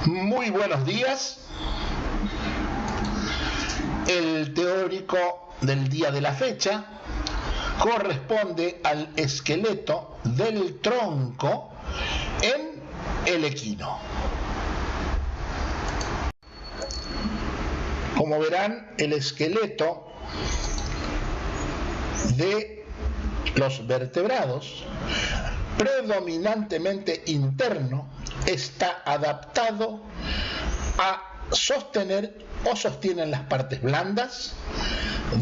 Muy buenos días. El teórico del día de la fecha corresponde al esqueleto del tronco en el equino. Como verán, el esqueleto de los vertebrados, predominantemente interno, está adaptado a sostener o sostienen las partes blandas,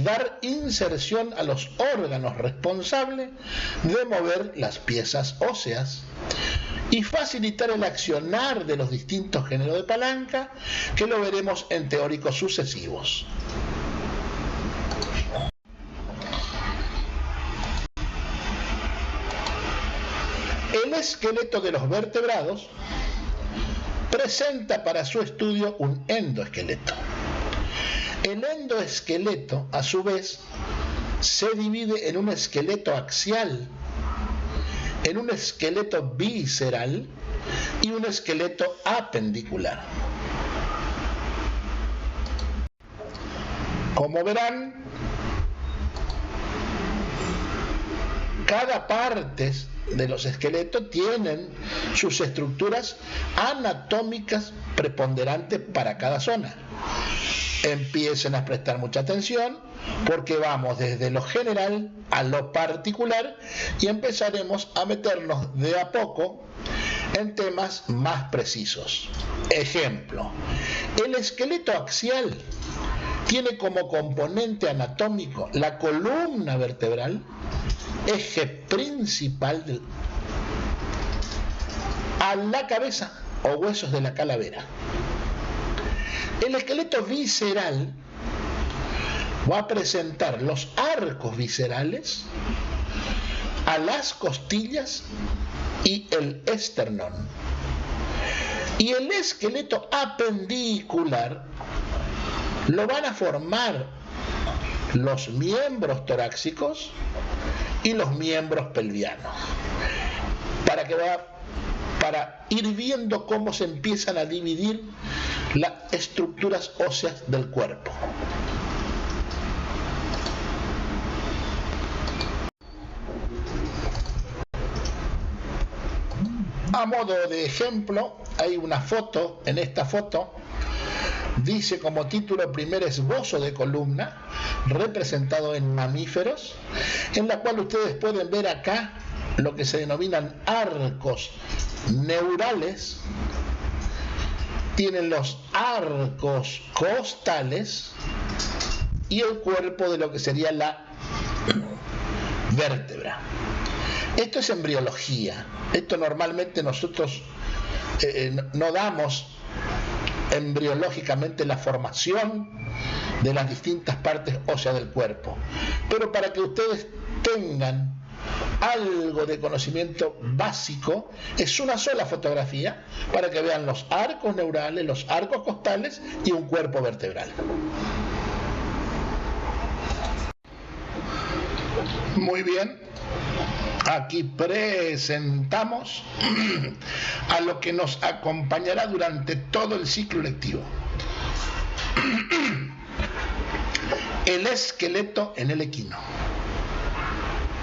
dar inserción a los órganos responsables de mover las piezas óseas y facilitar el accionar de los distintos géneros de palanca, que lo veremos en teóricos sucesivos. El esqueleto de los vertebrados presenta para su estudio un endoesqueleto. El endoesqueleto, a su vez, se divide en un esqueleto axial, en un esqueleto visceral y un esqueleto apendicular. Como verán, cada parte de los esqueletos tienen sus estructuras anatómicas preponderantes para cada zona. Empiecen a prestar mucha atención porque vamos desde lo general a lo particular y empezaremos a meternos de a poco en temas más precisos. Ejemplo, el esqueleto axial tiene como componente anatómico la columna vertebral, eje principal a la cabeza o huesos de la calavera. El esqueleto visceral va a presentar los arcos viscerales a las costillas y el esternón. Y el esqueleto apendicular lo van a formar los miembros torácicos y los miembros pelvianos, para ir viendo cómo se empiezan a dividir las estructuras óseas del cuerpo. A modo de ejemplo, hay una foto. En esta foto dice como título: primer esbozo de columna representado en mamíferos, en la cual ustedes pueden ver acá lo que se denominan arcos neurales. Tienen los arcos costales y el cuerpo de lo que sería la vértebra. Esto es embriología. Esto normalmente nosotros no damos embriológicamente la formación de las distintas partes óseas del cuerpo, pero para que ustedes tengan algo de conocimiento básico, es una sola fotografía para que vean los arcos neurales, los arcos costales y un cuerpo vertebral. Muy bien, aquí presentamos a lo que nos acompañará durante todo el ciclo lectivo. El esqueleto en el equino.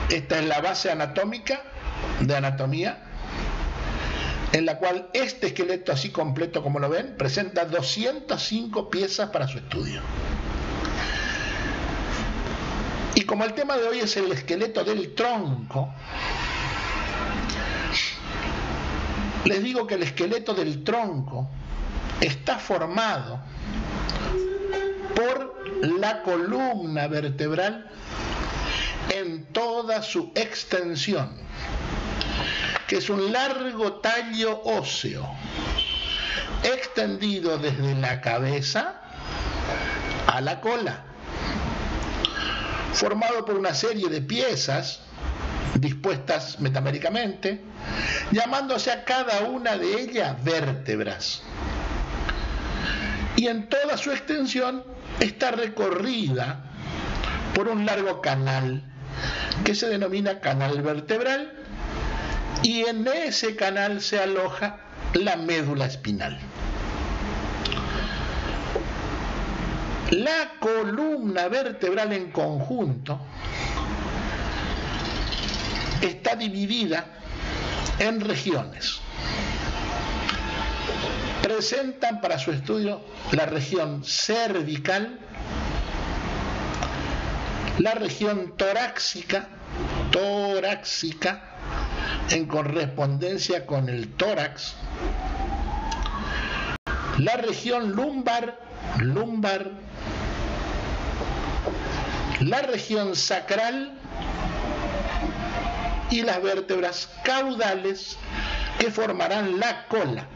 Esta es la base anatómica de anatomía, en la cual este esqueleto, así completo como lo ven, presenta 205 piezas para su estudio. Y como el tema de hoy es el esqueleto del tronco, les digo que el esqueleto del tronco está formado por la columna vertebral en toda su extensión, que es un largo tallo óseo extendido desde la cabeza a la cola, formado por una serie de piezas dispuestas metaméricamente, llamándose a cada una de ellas vértebras. Y en toda su extensión está recorrida por un largo canal que se denomina canal vertebral, y en ese canal se aloja la médula espinal. La columna vertebral en conjunto está dividida en regiones. Presentan para su estudio la región cervical, la región torácica en correspondencia con el tórax, la región lumbar, la región sacral y las vértebras caudales que formarán la cola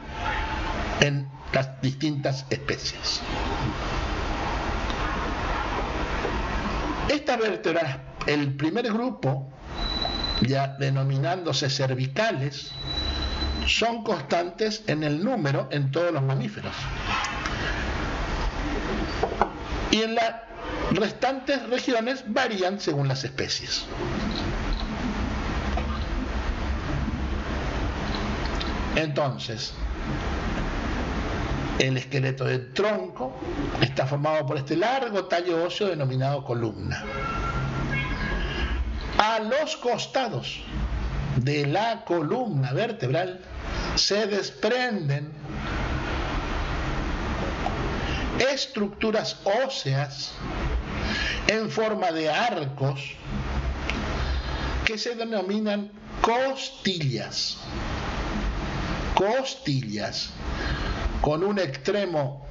en las distintas especies. Estas vértebras, el primer grupo, ya denominándose cervicales, son constantes en el número en todos los mamíferos. Y en las restantes regiones varían según las especies. Entonces, el esqueleto del tronco está formado por este largo tallo óseo denominado columna. A los costados de la columna vertebral se desprenden estructuras óseas en forma de arcos que se denominan costillas, con un extremo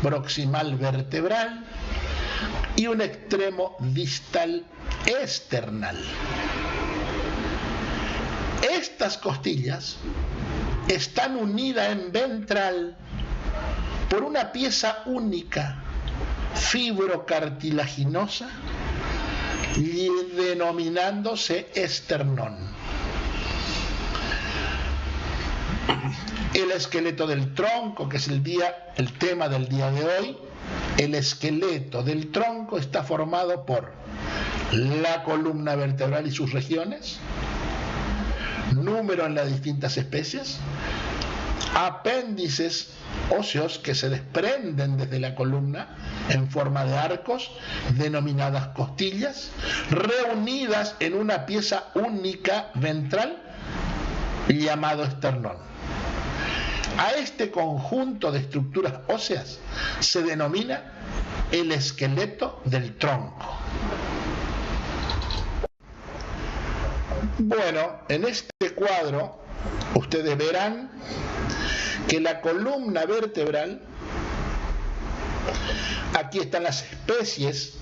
proximal vertebral y un extremo distal external. Estas costillas están unidas en ventral por una pieza única fibrocartilaginosa y denominándose esternón. El esqueleto del tronco, que es el tema del día de hoy, el esqueleto del tronco está formado por la columna vertebral y sus regiones, número en las distintas especies, apéndices óseos que se desprenden desde la columna en forma de arcos, denominadas costillas, reunidas en una pieza única ventral llamado esternón. A este conjunto de estructuras óseas se denomina el esqueleto del tronco. Bueno, en este cuadro ustedes verán que la columna vertebral, aquí están las especies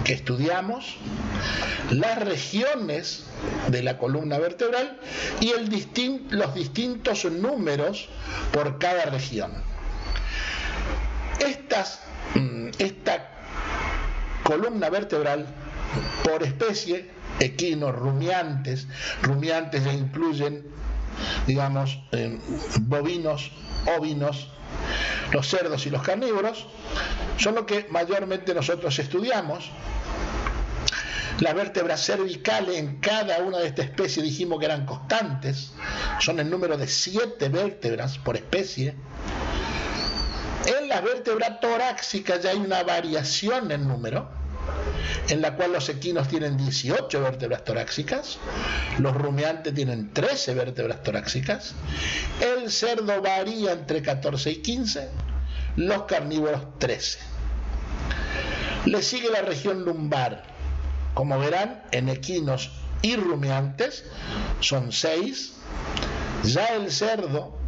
que estudiamos, las regiones de la columna vertebral y los distintos números por cada región. Esta columna vertebral por especie, equinos, rumiantes ya incluyen, digamos, bovinos, ovinos, los cerdos y los carnívoros, son lo que mayormente nosotros estudiamos. Las vértebras cervicales en cada una de estas especies dijimos que eran constantes, son el número de 7 vértebras por especie. En las vértebras torácicas ya hay una variación en número, en la cual los equinos tienen 18 vértebras torácicas, los rumiantes tienen 13 vértebras torácicas, el cerdo varía entre 14 y 15, los carnívoros 13. Le sigue la región lumbar. Como verán, en equinos y rumiantes son 6, ya el cerdo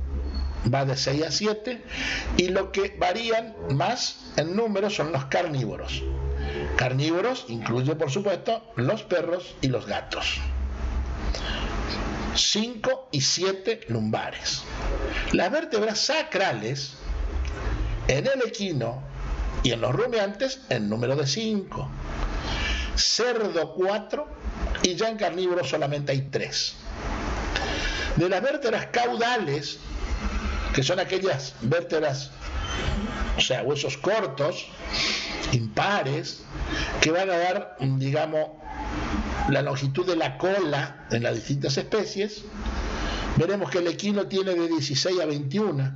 va de 6 a 7, y lo que varían más en número son los carnívoros. Carnívoros incluye, por supuesto, los perros y los gatos. 5 y 7 lumbares. Las vértebras sacrales en el equino y en los rumiantes en número de 5. Cerdo 4 y ya en carnívoros solamente hay 3. De las vértebras caudales, que son aquellas vértebras, o sea, huesos cortos, impares, que van a dar, digamos, la longitud de la cola en las distintas especies, veremos que el equino tiene de 16 a 21,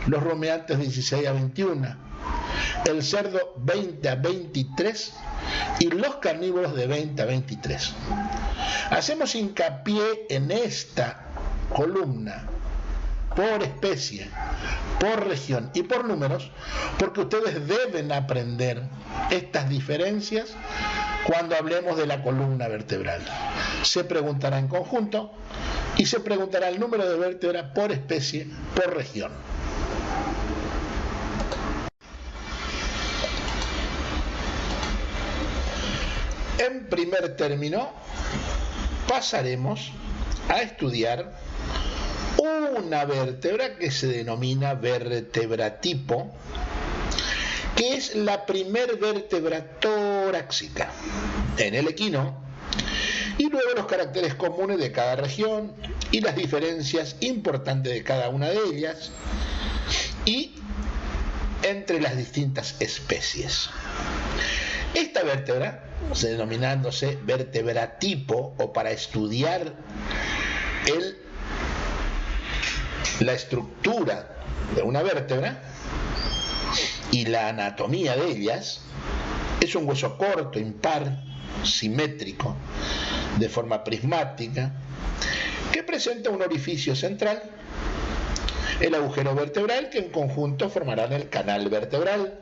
los rumiantes de 16 a 21, el cerdo 20 a 23 y los carnívoros de 20 a 23. Hacemos hincapié en esta columna por especie, por región y por números, porque ustedes deben aprender estas diferencias cuando hablemos de la columna vertebral. Se preguntará en conjunto y se preguntará el número de vértebras por especie, por región. En primer término, pasaremos a estudiar una vértebra que se denomina vértebra tipo, que es la primer vértebra torácica en el equino, y luego los caracteres comunes de cada región y las diferencias importantes de cada una de ellas y entre las distintas especies. Esta vértebra, denominándose vértebra tipo, o para estudiar la estructura de una vértebra y la anatomía de ellas, es un hueso corto, impar, simétrico, de forma prismática, que presenta un orificio central, el agujero vertebral, que en conjunto formarán el canal vertebral.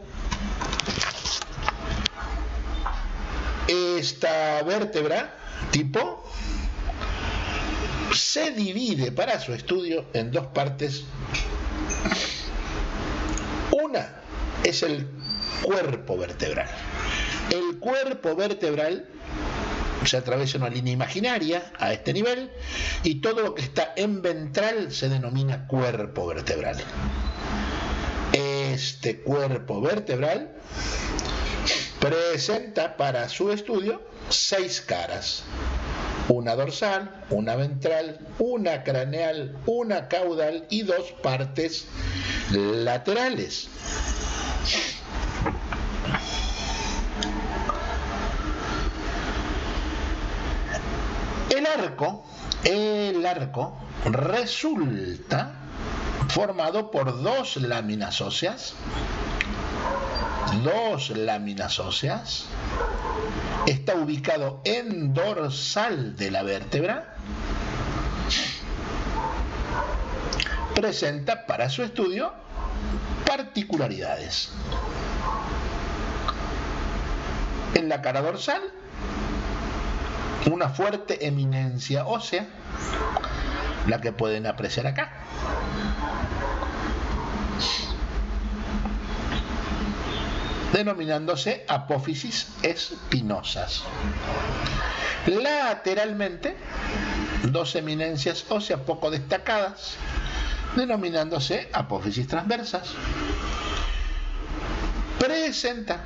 Esta vértebra tipo se divide para su estudio en dos partes. Una es el cuerpo vertebral. El cuerpo vertebral se atraviesa una línea imaginaria a este nivel y todo lo que está en ventral se denomina cuerpo vertebral. Este cuerpo vertebral presenta para su estudio 6 caras: una dorsal, una ventral, una craneal, una caudal y 2 partes laterales. El arco resulta formado por 2 láminas óseas. Está ubicado en dorsal de la vértebra. Presenta para su estudio particularidades. En la cara dorsal, una fuerte eminencia ósea, la que pueden apreciar acá. Denominándose apófisis espinosas. Lateralmente, 2 eminencias óseas poco destacadas, denominándose apófisis transversas. Presenta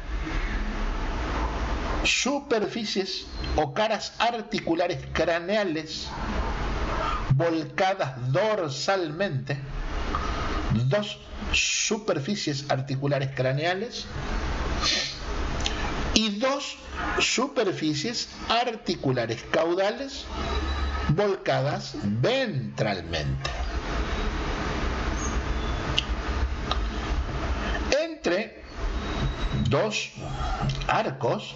superficies o caras articulares craneales volcadas dorsalmente, 2 superficies articulares craneales y 2 superficies articulares caudales volcadas ventralmente. Entre 2 arcos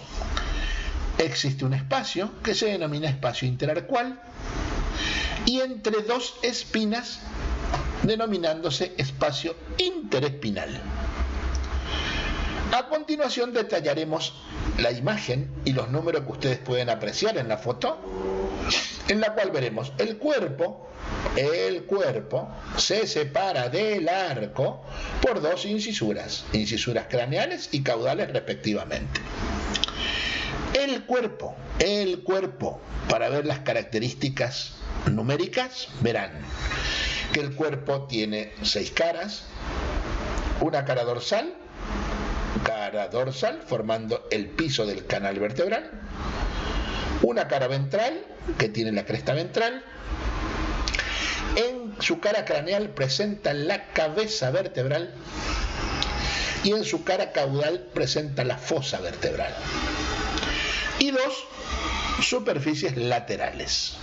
existe un espacio que se denomina espacio interarcual, y entre 2 espinas denominándose espacio interespinal. A continuación detallaremos la imagen y los números que ustedes pueden apreciar en la foto, en la cual veremos el cuerpo se separa del arco por 2 incisuras craneales y caudales respectivamente. El cuerpo, para ver las características numéricas, verán que el cuerpo tiene 6 caras, una cara dorsal formando el piso del canal vertebral, una cara ventral que tiene la cresta ventral. En su cara craneal presenta la cabeza vertebral y en su cara caudal presenta la fosa vertebral, y 2 superficies laterales.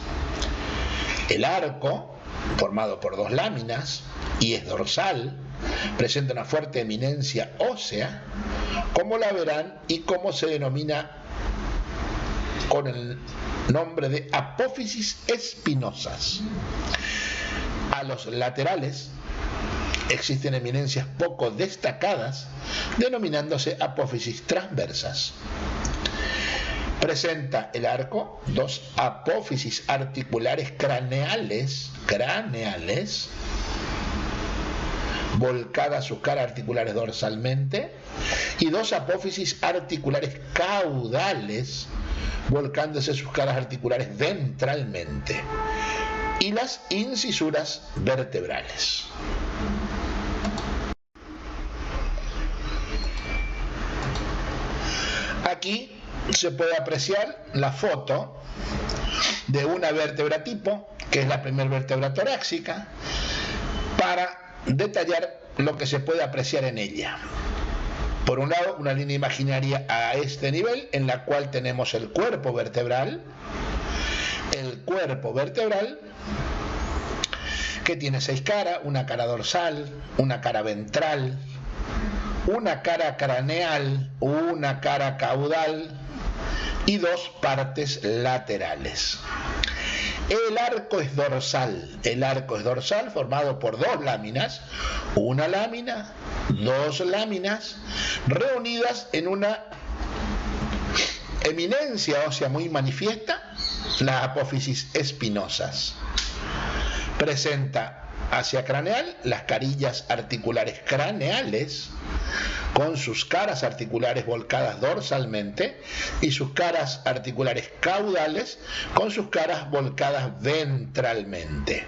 El arco, formado por 2 láminas y es dorsal, presenta una fuerte eminencia ósea, como la verán y como se denomina con el nombre de apófisis espinosas. A los laterales existen eminencias poco destacadas, denominándose apófisis transversas. Presenta el arco dos apófisis articulares craneales, volcadas sus caras articulares dorsalmente, y dos apófisis articulares caudales, volcándose sus caras articulares ventralmente, y las incisuras vertebrales. Aquí se puede apreciar la foto de una vértebra tipo, que es la primera vértebra torácica, para detallar lo que se puede apreciar en ella. Por un lado, una línea imaginaria a este nivel, en la cual tenemos el cuerpo vertebral, que tiene 6 caras, una cara dorsal, una cara ventral, una cara craneal, una cara caudal y 2 partes laterales. El arco es dorsal, formado por 2 láminas, una lámina, 2 láminas, reunidas en una eminencia ósea muy manifiesta, las apófisis espinosas. Presenta hacia craneal las carillas articulares craneales, con sus caras articulares volcadas dorsalmente, y sus caras articulares caudales con sus caras volcadas ventralmente.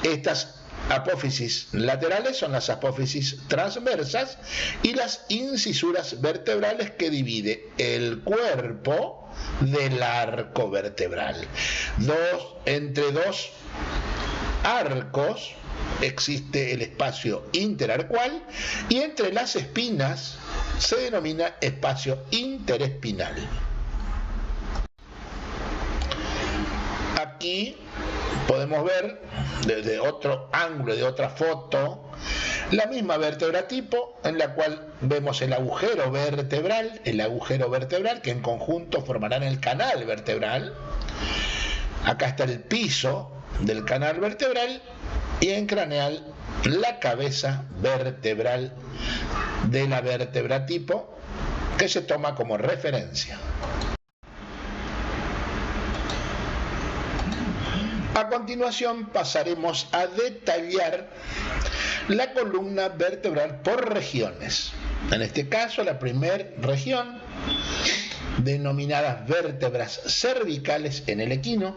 Estas apófisis laterales son las apófisis transversas y las incisuras vertebrales que divide el cuerpo del arco vertebral. Entre dos arcos existe el espacio interarcual, y entre las espinas se denomina espacio interespinal. Aquí podemos ver desde otro ángulo, de otra foto, la misma vértebra tipo, en la cual vemos el agujero vertebral, que en conjunto formarán el canal vertebral. Acá está el piso del canal vertebral, y en craneal la cabeza vertebral de la vértebra tipo, que se toma como referencia. A continuación pasaremos a detallar la columna vertebral por regiones. En este caso, la primera región, denominadas vértebras cervicales en el equino.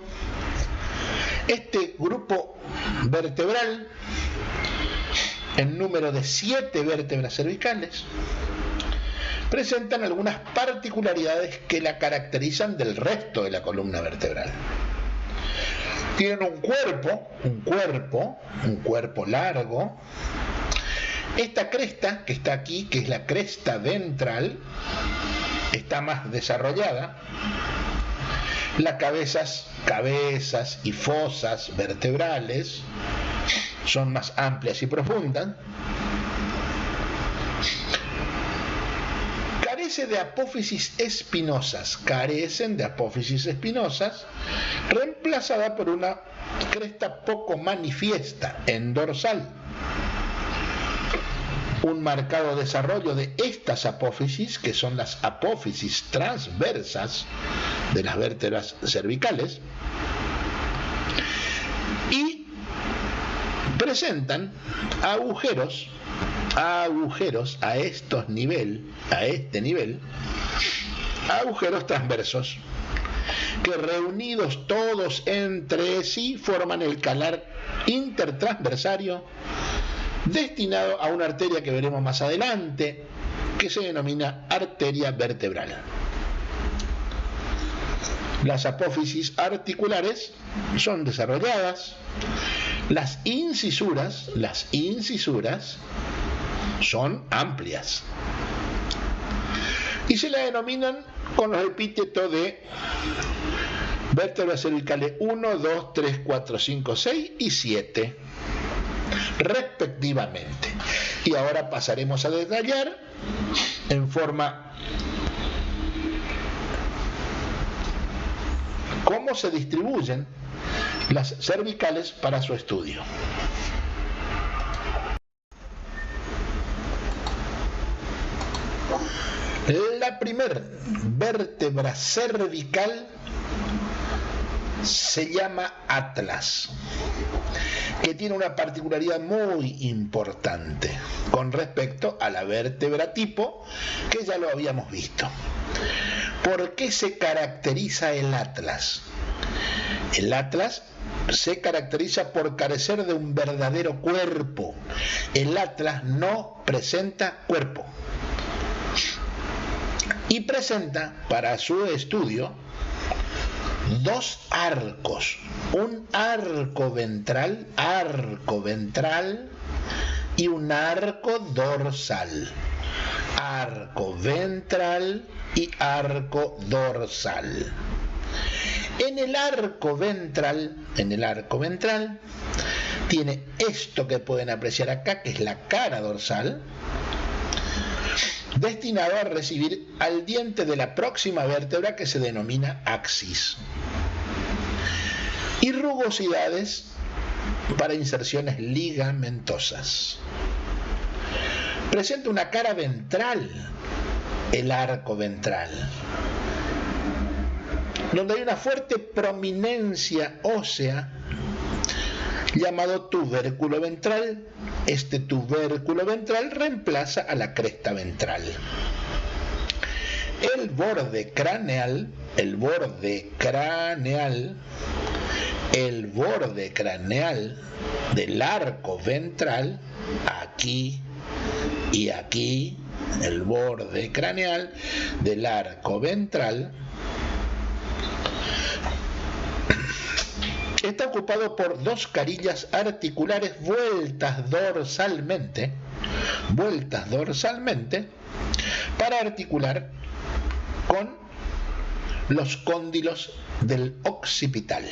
Este grupo vertebral, en número de 7 vértebras cervicales, presentan algunas particularidades que la caracterizan del resto de la columna vertebral. Tienen un cuerpo largo. Esta cresta que está aquí, que es la cresta ventral, está más desarrollada. Las cabezas y fosas vertebrales son más amplias y profundas. Carecen de apófisis espinosas, reemplazada por una cresta poco manifiesta en dorsal. Un marcado desarrollo de estas apófisis, que son las apófisis transversas de las vértebras cervicales, y presentan agujeros a este nivel, agujeros transversos, que reunidos todos entre sí forman el canal intertransversario, destinado a una arteria que veremos más adelante, que se denomina arteria vertebral. Las apófisis articulares son desarrolladas. Las incisuras son amplias y se la denominan con los epítetos de vértebras cervicales 1, 2, 3, 4, 5, 6 y 7. respectivamente. Y ahora pasaremos a detallar en forma cómo se distribuyen las cervicales para su estudio. La primer vértebra cervical se llama atlas, que tiene una particularidad muy importante con respecto a la vértebra tipo, que ya lo habíamos visto. ¿Por qué se caracteriza el atlas? El atlas se caracteriza por carecer de un verdadero cuerpo. El atlas no presenta cuerpo. Y presenta para su estudio dos arcos, un arco ventral y un arco dorsal. Arco ventral y arco dorsal. En el arco ventral tiene esto que pueden apreciar acá, que es la cara dorsal, destinado a recibir al diente de la próxima vértebra, que se denomina axis, y rugosidades para inserciones ligamentosas. Presenta una cara ventral, el arco ventral, donde hay una fuerte prominencia ósea llamado tubérculo ventral. Este tubérculo ventral reemplaza a la cresta ventral. El borde craneal del arco ventral, aquí y aquí, el borde craneal del arco ventral, está ocupado por dos carillas articulares vueltas dorsalmente para articular con los cóndilos del occipital.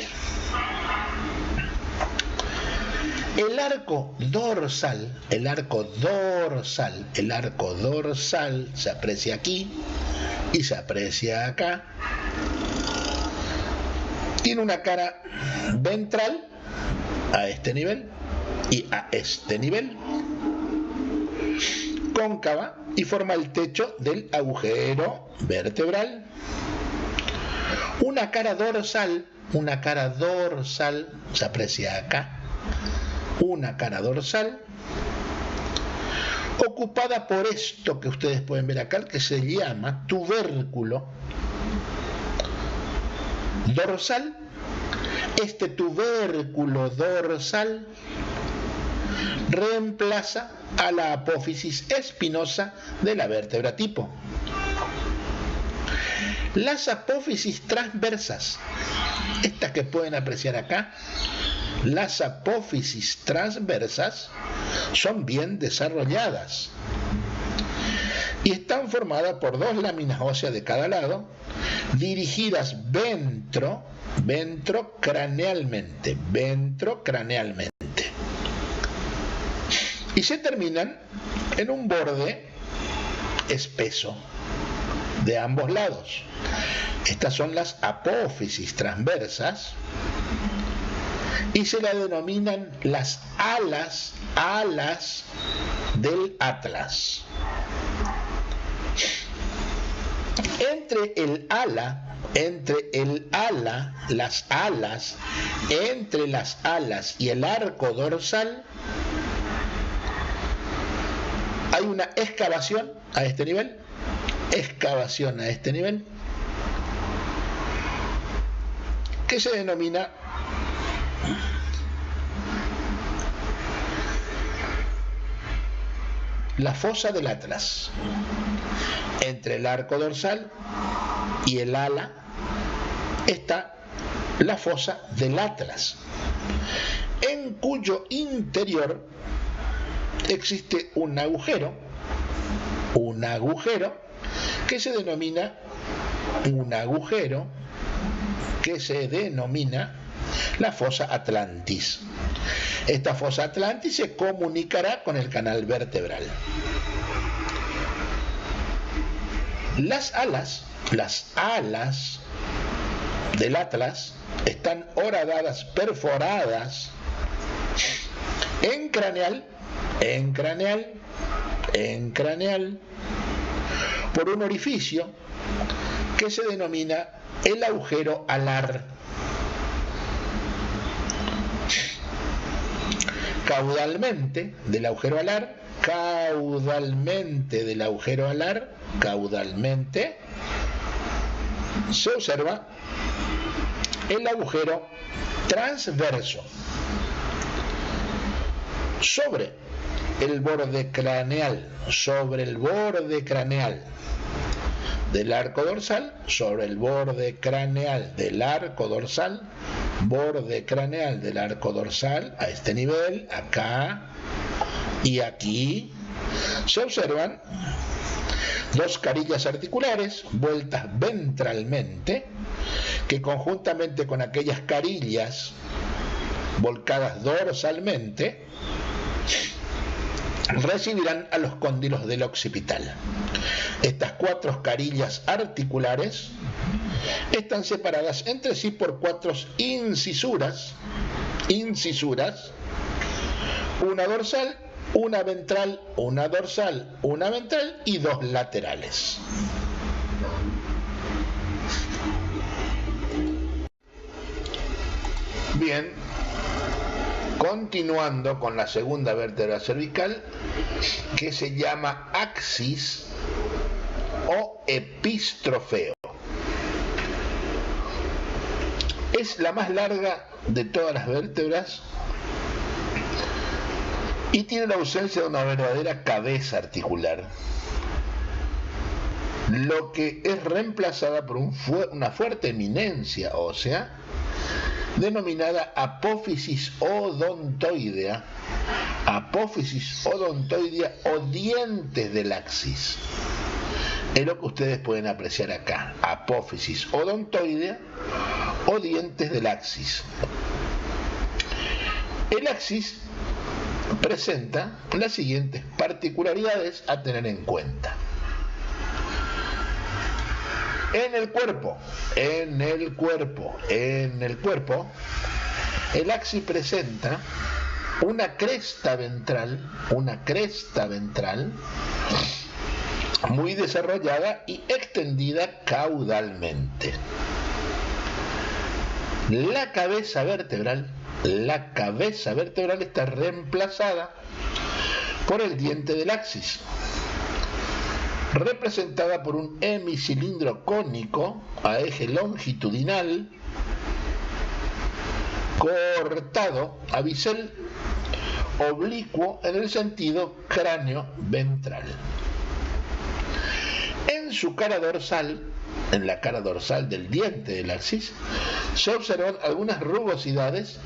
El arco dorsal se aprecia aquí y se aprecia acá. Tiene una cara ventral a este nivel y a este nivel, cóncava, y forma el techo del agujero vertebral. Una cara dorsal se aprecia acá, una cara dorsal ocupada por esto que ustedes pueden ver acá, que se llama tubérculo dorsal. Este tubérculo dorsal reemplaza a la apófisis espinosa de la vértebra tipo. Las apófisis transversas, estas que pueden apreciar acá, las apófisis transversas son bien desarrolladas y están formadas por dos láminas óseas de cada lado, dirigidas ventrocranealmente, y se terminan en un borde espeso de ambos lados. Estas son las apófisis transversas y se la denominan las alas del atlas. Entre las alas y el arco dorsal hay una excavación a este nivel, que se denomina la fosa del atlas. Entre el arco dorsal y el ala está la fosa del atlas, en cuyo interior existe un agujero que se denomina la fosa Atlantis. Esta fosa atlantis se comunicará con el canal vertebral. Las alas del atlas están horadadas, perforadas en craneal, por un orificio que se denomina el agujero alar. Caudalmente del agujero alar, se observa el agujero transverso sobre el borde craneal del arco dorsal, borde craneal del arco dorsal, a este nivel, acá y aquí, se observan dos carillas articulares vueltas ventralmente, que conjuntamente con aquellas carillas volcadas dorsalmente recibirán a los cóndilos del occipital. Estas cuatro carillas articulares están separadas entre sí por cuatro incisuras, una dorsal, una ventral, una dorsal, una ventral y dos laterales. Bien, continuando con la segunda vértebra cervical, que se llama axis o epistrofeo. Es la más larga de todas las vértebras y tiene la ausencia de una verdadera cabeza articular, lo que es reemplazada por una fuerte eminencia ósea denominada apófisis odontoidea o dientes del axis. Es lo que ustedes pueden apreciar acá, apófisis odontoidea o dientes del axis. El axis presenta las siguientes particularidades a tener en cuenta. En el cuerpo, el axis presenta una cresta ventral muy desarrollada y extendida caudalmente. La cabeza vertebral está reemplazada por el diente del axis, representada por un hemicilindro cónico a eje longitudinal cortado a bisel oblicuo en el sentido cráneo-ventral. En la cara dorsal del diente del axis, se observan algunas rugosidades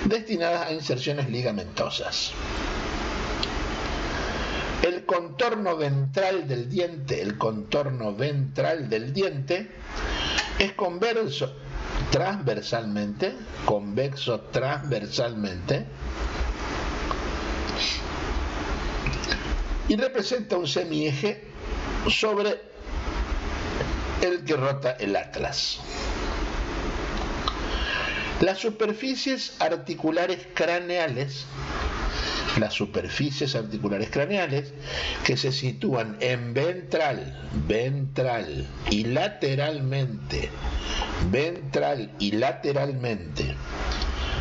destinadas a inserciones ligamentosas. El contorno ventral del diente es convexo transversalmente y representa un semieje sobre el que rota el atlas. Las superficies articulares craneales que se sitúan en ventral y lateralmente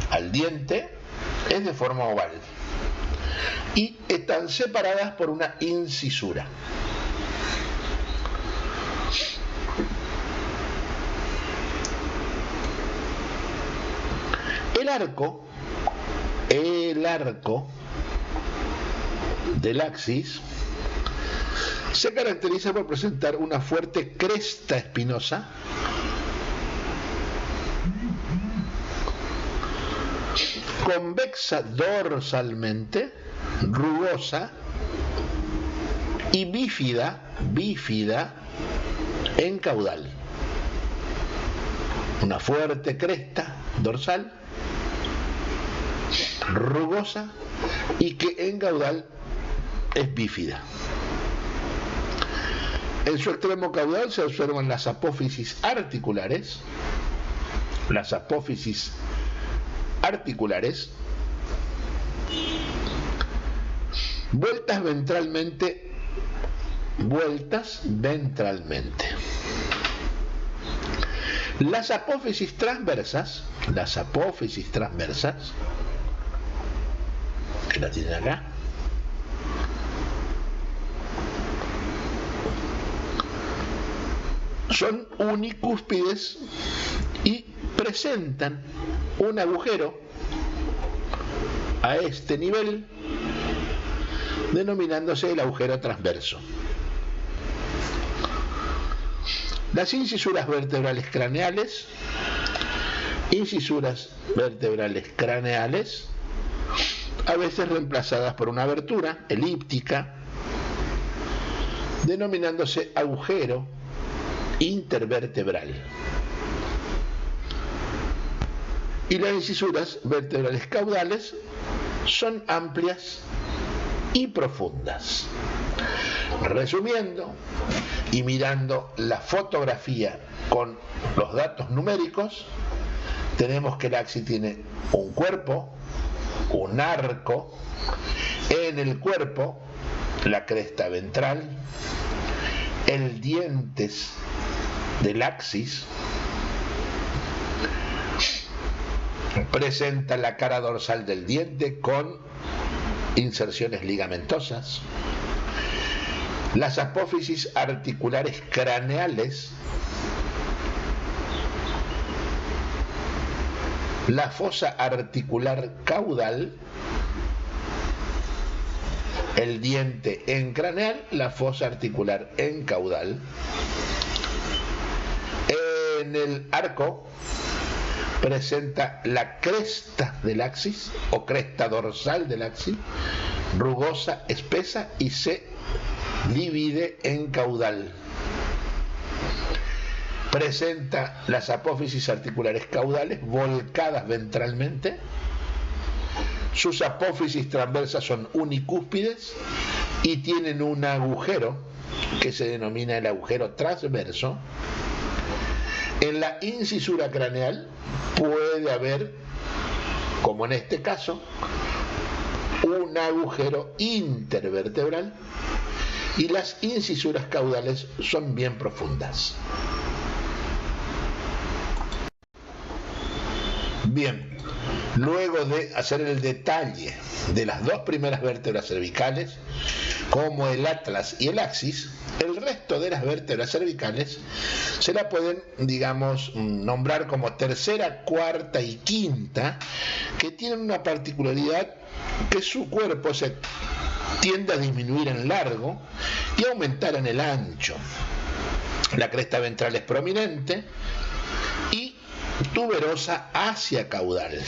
al diente es de forma oval y están separadas por una incisura. El arco del axis se caracteriza por presentar una fuerte cresta espinosa convexa dorsalmente, rugosa y bífida en caudal. Una fuerte cresta dorsal rugosa y que en caudal es bífida. En su extremo caudal se observan las apófisis articulares, vueltas ventralmente. Las apófisis transversas, que la tienen acá, son unicúspides y presentan un agujero a este nivel, denominándose el agujero transverso. Las incisuras vertebrales craneales, a veces reemplazadas por una abertura elíptica, denominándose agujero intervertebral. Y las incisuras vertebrales caudales son amplias y profundas. Resumiendo y mirando la fotografía con los datos numéricos, tenemos que el axis tiene un cuerpo, un arco, en el cuerpo la cresta ventral, el dientes del axis, presenta la cara dorsal del diente con inserciones ligamentosas, las apófisis articulares craneales, la fosa articular caudal, el diente en craneal, la fosa articular en caudal. En el arco presenta la cresta del axis o cresta dorsal del axis, rugosa, espesa y se divide en caudal. Presenta las apófisis articulares caudales volcadas ventralmente. Sus apófisis transversas son unicúspides y tienen un agujero que se denomina el agujero transverso. En la incisura craneal puede haber, como en este caso, un agujero intervertebral y las incisuras caudales son bien profundas. Bien, luego de hacer el detalle de las dos primeras vértebras cervicales, como el atlas y el axis, el resto de las vértebras cervicales se la pueden, digamos, nombrar como tercera, cuarta y quinta, que tienen una particularidad que su cuerpo se tiende a disminuir en largo y aumentar en el ancho. La cresta ventral es prominente y tuberosa hacia caudal.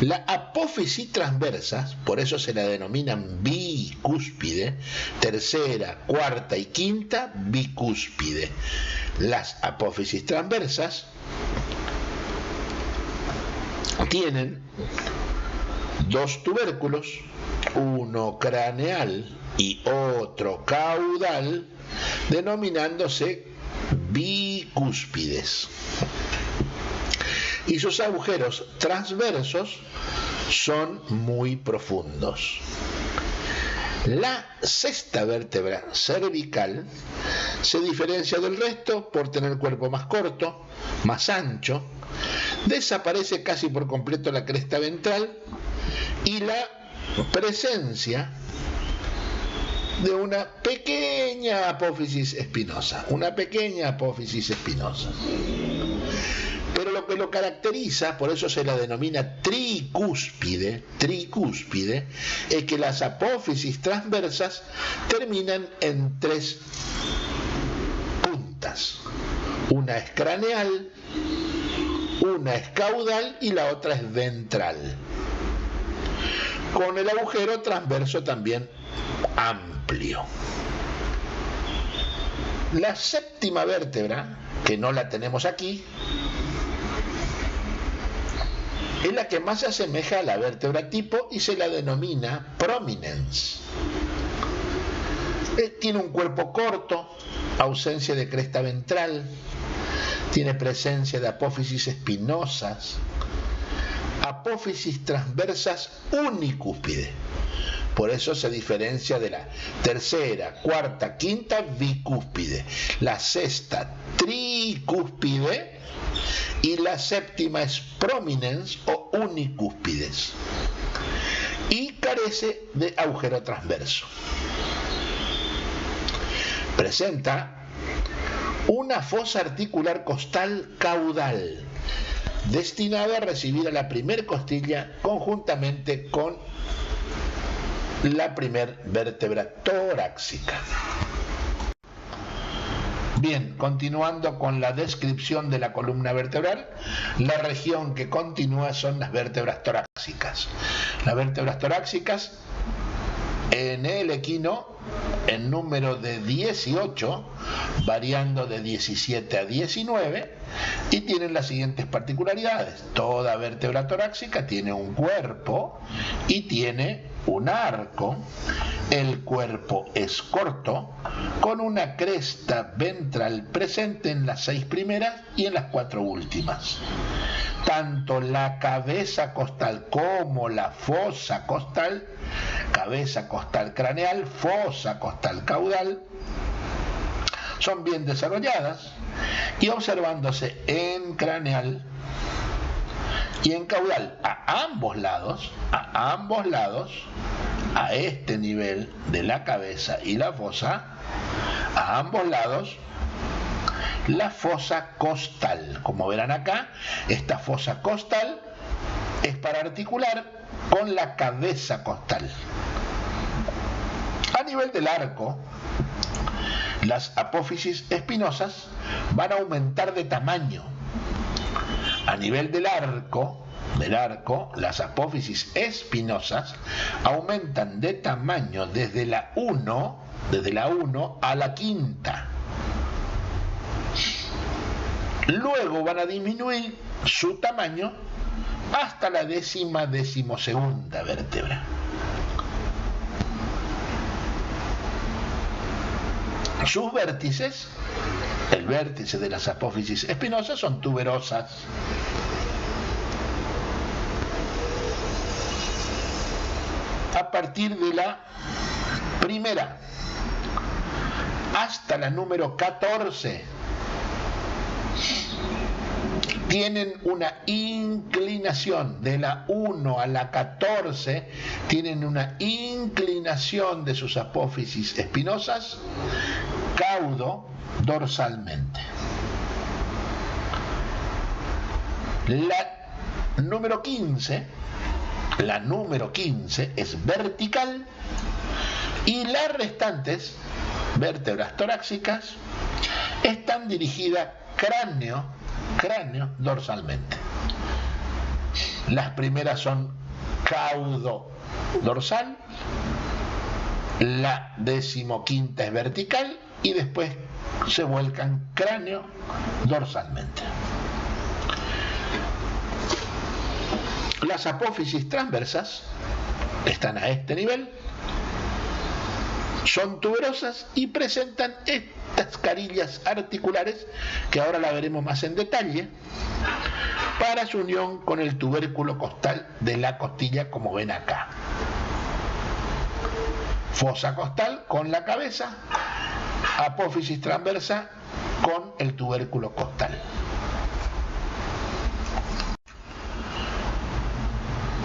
La apófisis transversas, por eso se la denominan bicúspide, tercera, cuarta y quinta bicúspide. Las apófisis transversas tienen dos tubérculos, uno craneal y otro caudal, denominándose bicúspides. Y sus agujeros transversos son muy profundos. La sexta vértebra cervical se diferencia del resto por tener el cuerpo más corto, más ancho, desaparece casi por completo la cresta ventral y la presencia de una pequeña apófisis espinosa, Pero lo que lo caracteriza, por eso se la denomina tricúspide, es que las apófisis transversas terminan en tres puntas. Una es craneal, una es caudal y la otra es ventral, con el agujero transverso también amplio. La séptima vértebra, que no la tenemos aquí, Es la que más se asemeja a la vértebra tipo y se la denomina prominence. Tiene un cuerpo corto, ausencia de cresta ventral, tiene presencia de apófisis espinosas, apófisis transversas unicúspide. Por eso se diferencia de la tercera, cuarta, quinta bicúspide, la sexta tricúspide y la séptima es prominence o unicúspides. Y carece de agujero transverso. Presenta una fosa articular costal caudal, destinada a recibir a la primer costilla conjuntamente con la primer vértebra torácica. Bien, continuando con la descripción de la columna vertebral, la región que continúa son las vértebras torácicas. Las vértebras torácicas en el equino, en número de 18, variando de 17 a 19, y tienen las siguientes particularidades. Toda vértebra torácica tiene un cuerpo y tiene un arco. El cuerpo es corto, con una cresta ventral presente en las 6 primeras y en las 4 últimas. Tanto la cabeza costal como la fosa costal, cabeza costal craneal, fosa costal caudal, son bien desarrolladas y observándose en craneal y en caudal a ambos lados, a este nivel de la cabeza y la fosa, a ambos lados, la fosa costal. Como verán acá, esta fosa costal es para articular con la cabeza costal. A nivel del arco, las apófisis espinosas van a aumentar de tamaño. A nivel del arco, las apófisis espinosas aumentan de tamaño desde la 1 a la quinta. Luego van a disminuir su tamaño hasta la decimosegunda vértebra. Sus vértices, el vértice de las apófisis espinosas, son tuberosas. A partir de la primera hasta la número 14 tienen una inclinación. De la 1 a la 14 tienen una inclinación de sus apófisis espinosas caudo dorsalmente. La número 15 es vertical y las restantes vértebras torácicas están dirigidas cráneo dorsalmente. Las primeras son caudo dorsal, la 15ª es vertical y después se vuelcan cráneo dorsalmente. Las apófisis transversas están a este nivel, son tuberosas y presentan estas carillas articulares, que ahora la veremos más en detalle, para su unión con el tubérculo costal de la costilla, como ven acá. Fosa costal con la cabeza, apófisis transversa con el tubérculo costal.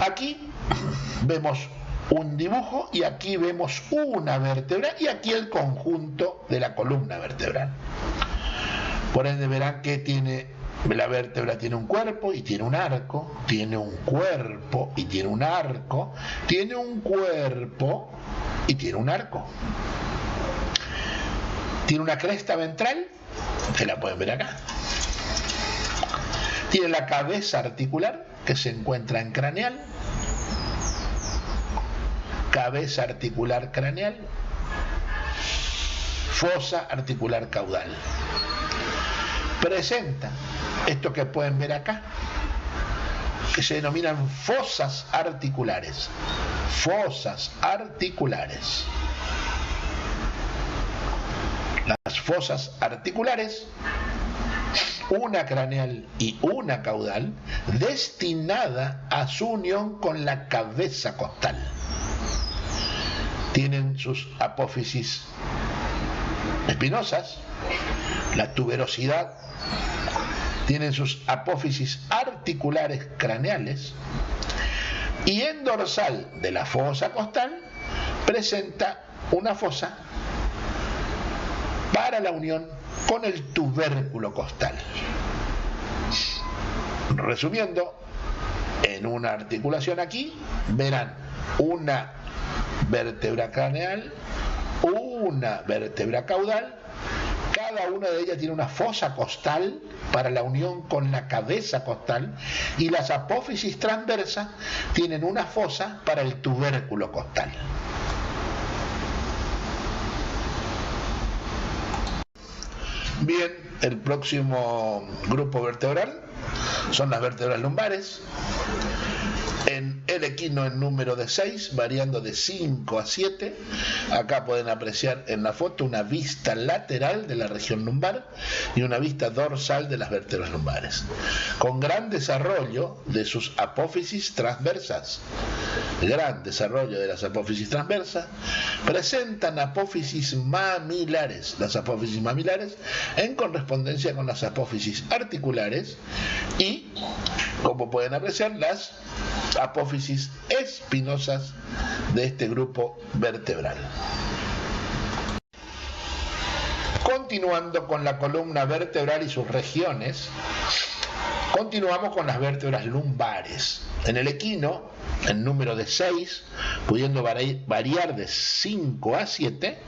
Aquí vemos un dibujo y aquí vemos una vértebra y aquí el conjunto de la columna vertebral. Por ende verán que la vértebra tiene un cuerpo y tiene un arco, tiene un cuerpo y tiene un arco, tiene un cuerpo y tiene un arco. Tiene una cresta ventral, que la pueden ver acá. Tiene la cabeza articular, que se encuentra en craneal, cabeza articular craneal, fosa articular caudal. Presenta esto que pueden ver acá, que se denominan fosas articulares. Fosas articulares. Las fosas articulares, una craneal y una caudal, destinada a su unión con la cabeza costal. Tienen sus apófisis espinosas, la tuberosidad, tienen sus apófisis articulares craneales, y en dorsal de la fosa costal presenta una fosa para la unión con el tubérculo costal. Resumiendo, en una articulación aquí verán una vértebra craneal, una vértebra caudal, cada una de ellas tiene una fosa costal para la unión con la cabeza costal, y las apófisis transversas tienen una fosa para el tubérculo costal. Bien, el próximo grupo vertebral son las vértebras lumbares. En el equino en número de 6, variando de 5 a 7. Acá pueden apreciar en la foto una vista lateral de la región lumbar y una vista dorsal de las vértebras lumbares, con gran desarrollo de sus apófisis transversas. Gran desarrollo de las apófisis transversas. Presentan apófisis mamilares. Las apófisis mamilares en correspondencia con las apófisis articulares y, como pueden apreciar, las apófisis espinosas de este grupo vertebral. Continuando con la columna vertebral y sus regiones, continuamos con las vértebras lumbares. En el equino, en número de 6, pudiendo variar de 5 a 7,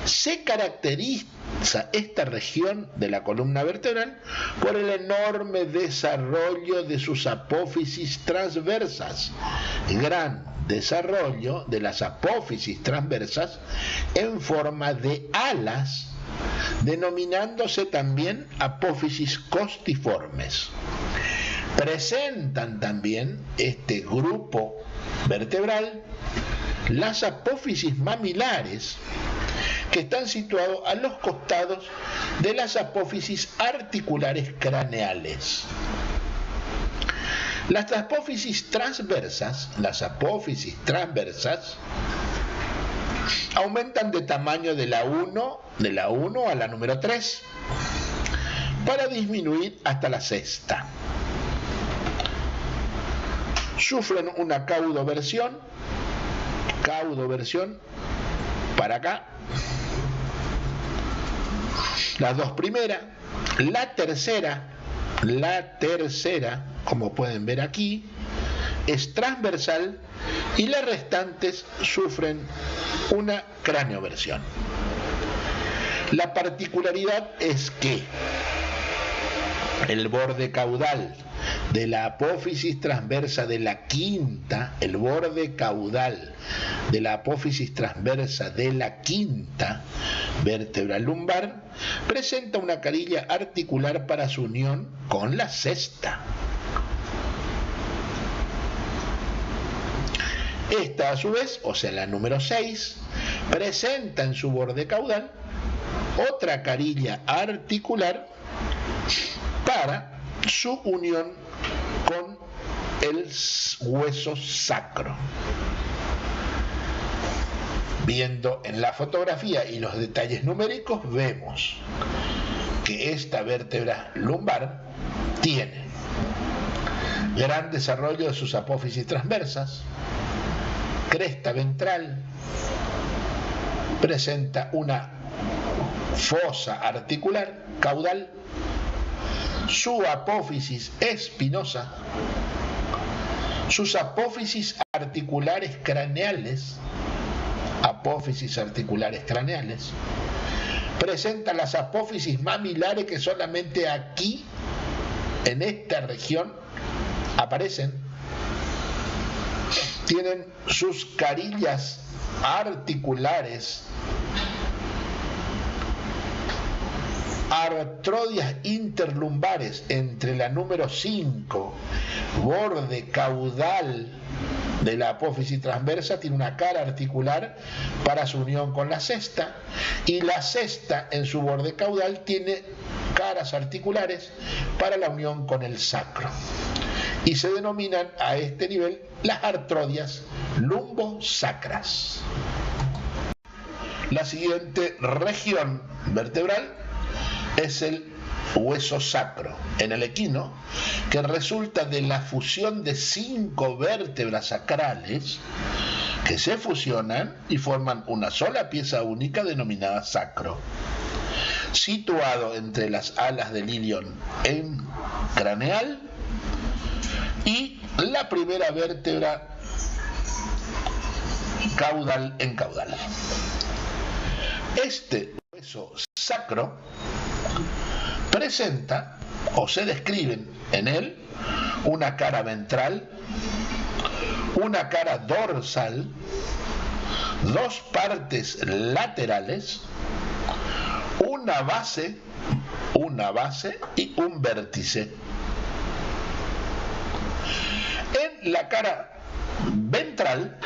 se caracteriza esta región de la columna vertebral por el enorme desarrollo de sus apófisis transversas. Gran desarrollo de las apófisis transversas en forma de alas, denominándose también apófisis costiformes. Presentan también este grupo vertebral las apófisis mamilares, que están situados a los costados de las apófisis articulares craneales. Las apófisis transversas aumentan de tamaño de la 1 a la número 3 para disminuir hasta la sexta. Sufren una caudoversión para acá. Las dos primeras, la tercera, como pueden ver aquí, es transversal, y las restantes sufren una craneoversión. La particularidad es que el borde caudal de la apófisis transversa de la quinta, vértebra lumbar, presenta una carilla articular para su unión con la sexta. Esta, a su vez, o sea la número 6, presenta en su borde caudal otra carilla articular para su unión con el hueso sacro. Viendo en la fotografía y los detalles numéricos, vemos que esta vértebra lumbar tiene gran desarrollo de sus apófisis transversas, cresta ventral, presenta una fosa articular caudal, su apófisis espinosa, sus apófisis articulares craneales, presenta las apófisis mamilares que solamente aquí, en esta región, aparecen. Tienen sus carillas articulares artrodias interlumbares entre la número 5, borde caudal de la apófisis transversa, tiene una cara articular para su unión con la cesta, y la cesta en su borde caudal tiene caras articulares para la unión con el sacro, y se denominan a este nivel las artrodias lumbosacras. La siguiente región vertebral es el hueso sacro en el equino, que resulta de la fusión de 5 vértebras sacrales que se fusionan y forman una sola pieza única denominada sacro, situado entre las alas del ilion en craneal y la primera vértebra caudal en caudal. Este hueso sacro presenta o se describen en él una cara ventral, una cara dorsal, 2 partes laterales, una base y un vértice. En la cara ventral,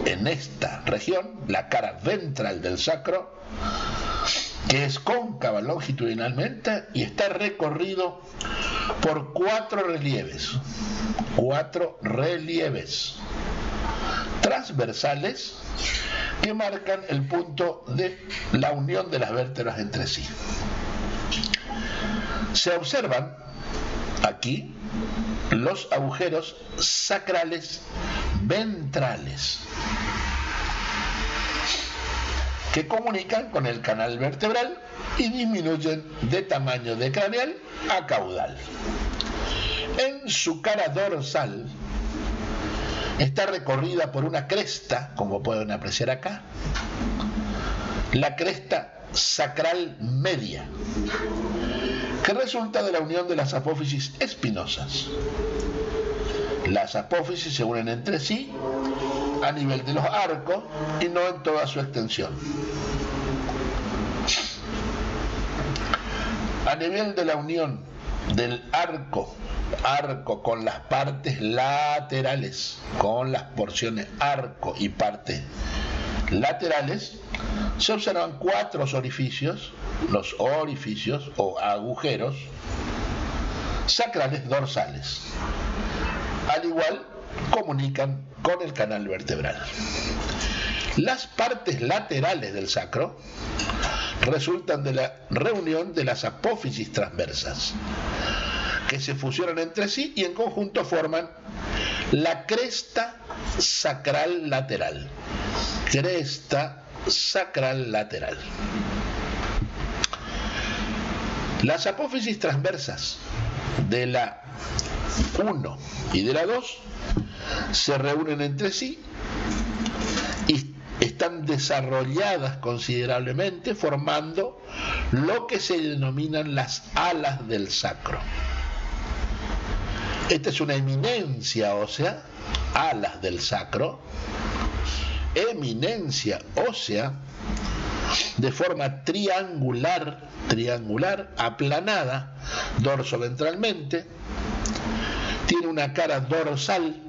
en esta región, la cara ventral del sacro, que es cóncava longitudinalmente y está recorrido por 4 relieves transversales que marcan el punto de la unión de las vértebras entre sí. Se observan aquí los agujeros sacrales ventrales que comunican con el canal vertebral y disminuyen de tamaño de craneal a caudal. En su cara dorsal está recorrida por una cresta, como pueden apreciar acá, la cresta sacral media, que resulta de la unión de las apófisis espinosas. Las apófisis se unen entre sí a nivel de los arcos y no en toda su extensión. A nivel de la unión del arco con las partes laterales, con las porciones arco y partes laterales, se observan 4 orificios, los orificios o agujeros sacrales dorsales. Al igual, comunican con el canal vertebral. Las partes laterales del sacro resultan de la reunión de las apófisis transversas, que se fusionan entre sí y en conjunto forman la cresta sacral lateral. Cresta sacral lateral. Las apófisis transversas de la 1 y de la 2 se reúnen entre sí y están desarrolladas considerablemente, formando lo que se denominan las alas del sacro. Esta es una eminencia ósea, alas del sacro, eminencia ósea de forma triangular, aplanada dorsoventralmente, tiene una cara dorsal,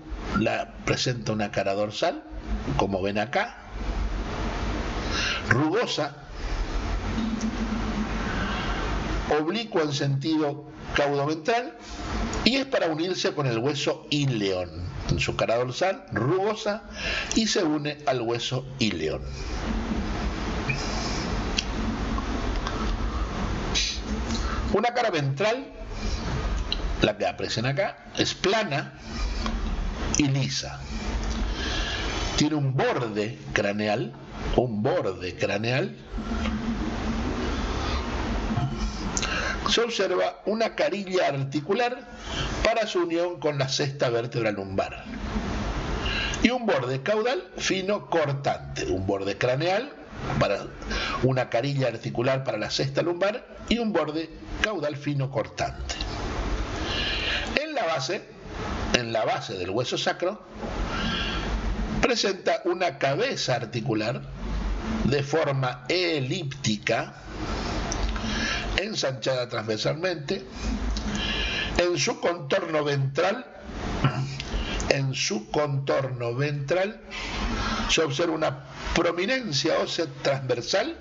presenta una cara dorsal, como ven acá, rugosa, oblicua en sentido caudoventral, y es para unirse con el hueso íleon. En su cara dorsal, rugosa, y se une al hueso íleon. Una cara ventral, la que aprecian acá, es plana y lisa. Tiene un borde craneal. Se observa una carilla articular para su unión con la sexta vértebra lumbar y un borde caudal fino cortante, un borde craneal para una carilla articular para la sexta lumbar y un borde caudal fino cortante. En la base del hueso sacro presenta una cabeza articular de forma elíptica ensanchada transversalmente. En su contorno ventral se observa una prominencia ósea transversal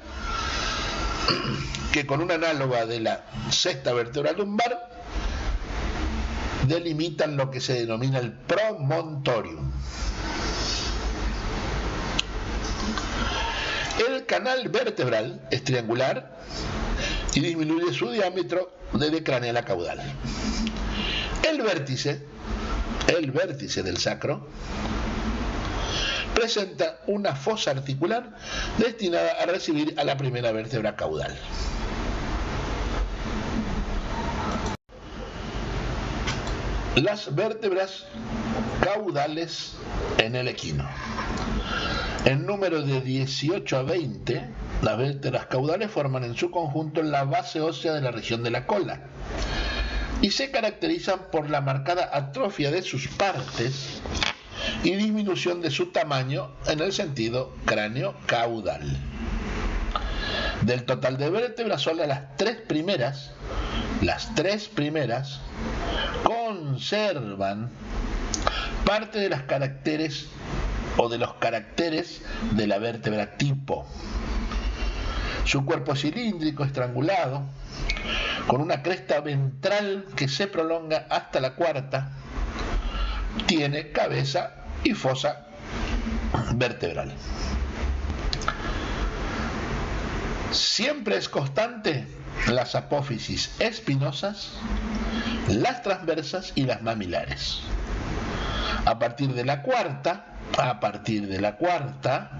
que, con una análoga de la sexta vértebra lumbar, delimitan lo que se denomina el promontorium. El canal vertebral es triangular y disminuye su diámetro desde craneal a caudal. El vértice del sacro presenta una fosa articular destinada a recibir a la primera vértebra caudal. Las vértebras caudales en el equino. En número de 18 a 20, las vértebras caudales forman en su conjunto la base ósea de la región de la cola y se caracterizan por la marcada atrofia de sus partes y disminución de su tamaño en el sentido cráneo-caudal. Del total de vértebras, solo las tres primeras conservan parte de los caracteres de la vértebra tipo. Su cuerpo es cilíndrico, estrangulado, con una cresta ventral que se prolonga hasta la cuarta. Tiene cabeza y fosa vertebral. Siempre es constante las apófisis espinosas, las transversas y las mamilares. A partir de la cuarta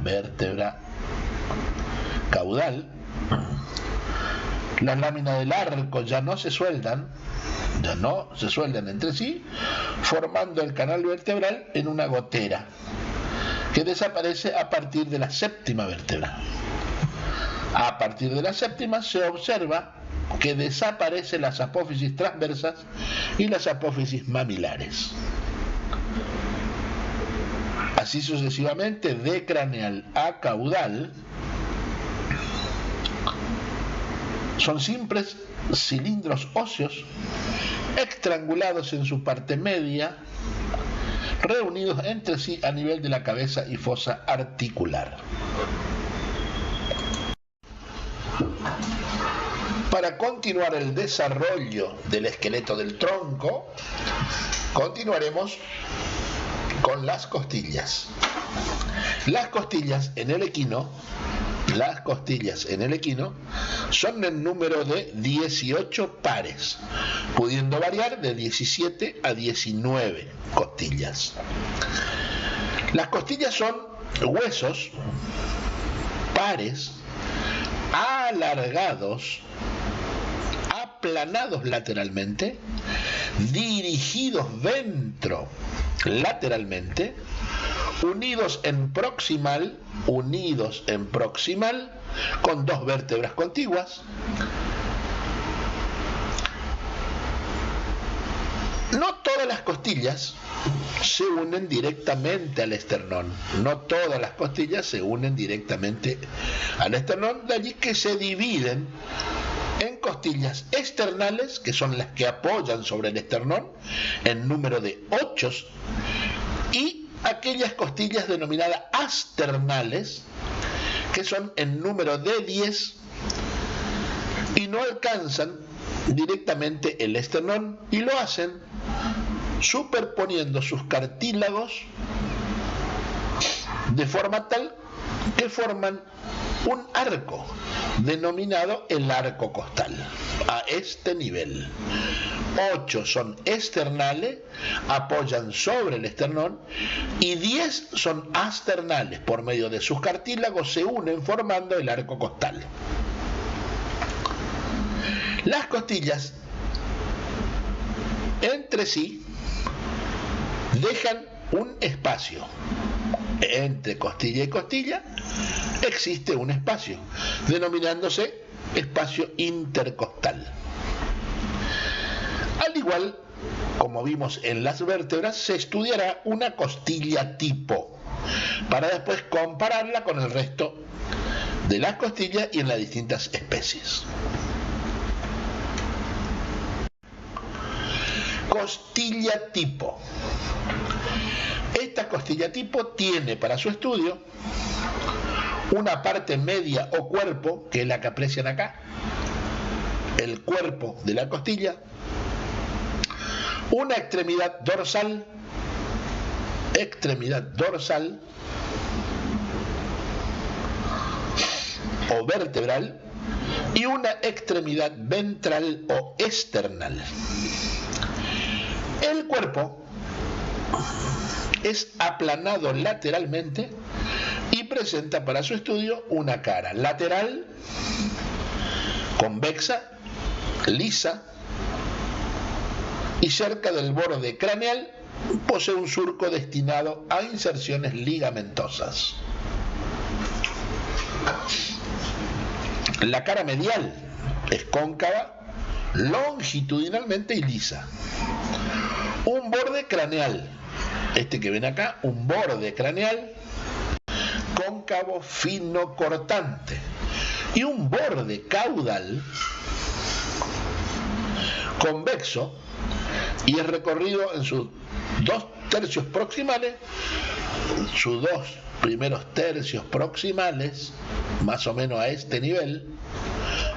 vértebra caudal, las láminas del arco ya no se sueldan entre sí, formando el canal vertebral en una gotera que desaparece a partir de la séptima vértebra. A partir de la séptima se observa que desaparecen las apófisis transversas y las apófisis mamilares. Así sucesivamente, de craneal a caudal, son simples cilindros óseos estrangulados en su parte media, reunidos entre sí a nivel de la cabeza y fosa articular. Para continuar el desarrollo del esqueleto del tronco, continuaremos con las costillas. Las costillas en el equino son en número de 18 pares, pudiendo variar de 17 a 19 costillas. Las costillas son huesos pares alargados, aplanados lateralmente, dirigidos ventrolateralmente, unidos en proximal con dos vértebras contiguas. No todas las costillas se unen directamente al esternón. De allí que se dividen en costillas externales, que son las que apoyan sobre el esternón, en número de 8, y aquellas costillas denominadas asternales, que son en número de 10 y no alcanzan directamente el esternón, y lo hacen superponiendo sus cartílagos de forma tal que forman un arco denominado el arco costal. A este nivel, 8 son externales, apoyan sobre el esternón, y 10 son asternales. Por medio de sus cartílagos se unen formando el arco costal. Las costillas entre sí dejan un espacio. Entre costilla y costilla existe un espacio, denominándose espacio intercostal. Al igual como vimos en las vértebras, se estudiará una costilla tipo, para después compararla con el resto de las costillas y en las distintas especies. costilla tipo. Esta costilla tipo tiene para su estudio una parte media o cuerpo, que es la que aprecian acá, el cuerpo de la costilla, una extremidad dorsal o vertebral y una extremidad ventral o esternal. El cuerpo es aplanado lateralmente y presenta para su estudio una cara lateral, convexa, lisa, y cerca del borde craneal posee un surco destinado a inserciones ligamentosas. La cara medial es cóncava, longitudinalmente y lisa. Un borde craneal, este que ven acá, un borde craneal cóncavo fino cortante, y un borde caudal convexo, y es recorrido en sus 2 tercios proximales, sus 2 primeros tercios proximales, más o menos a este nivel,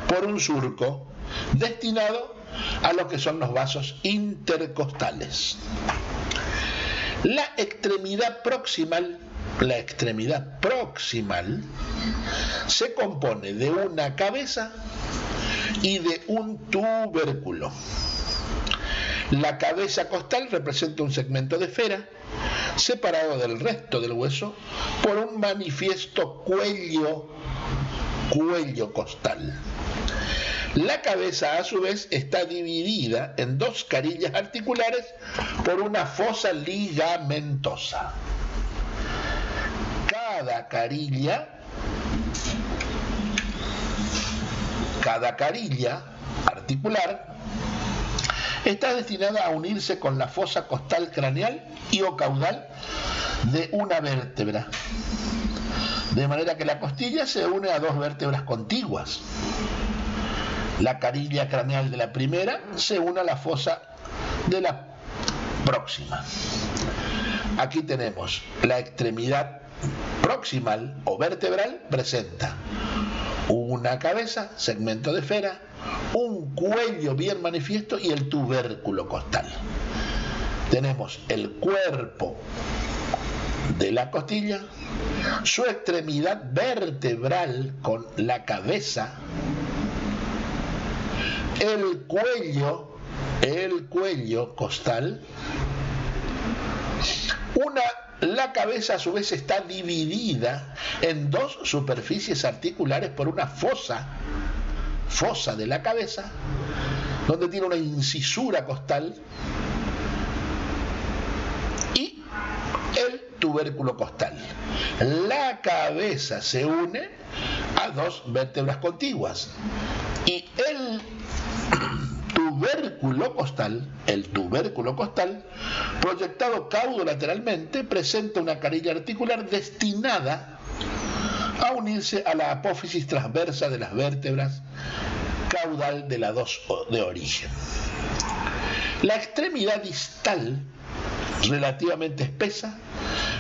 por un surco destinado a lo que son los vasos intercostales. La extremidad proximal se compone de una cabeza y de un tubérculo. La cabeza costal representa un segmento de esfera separado del resto del hueso por un manifiesto cuello costal. La cabeza, a su vez, está dividida en 2 carillas articulares por una fosa ligamentosa. Cada carilla articular está destinada a unirse con la fosa costal craneal y o caudal de una vértebra, de manera que la costilla se une a 2 vértebras contiguas. La carilla craneal de la primera se une a la fosa de la próxima. Aquí tenemos la extremidad proximal o vertebral, presenta una cabeza, segmento de esfera, un cuello bien manifiesto y el tubérculo costal. Tenemos el cuerpo de la costilla, su extremidad vertebral con la cabeza, el cuello costal. La cabeza a su vez está dividida en 2 superficies articulares por una fosa de la cabeza, donde tiene una incisura costal, y el tubérculo costal. La cabeza se une a 2 vértebras contiguas y el tubérculo costal, proyectado caudolateralmente, presenta una carilla articular destinada a unirse a la apófisis transversa de las vértebras caudal de la 2 de origen. La extremidad distal, relativamente espesa,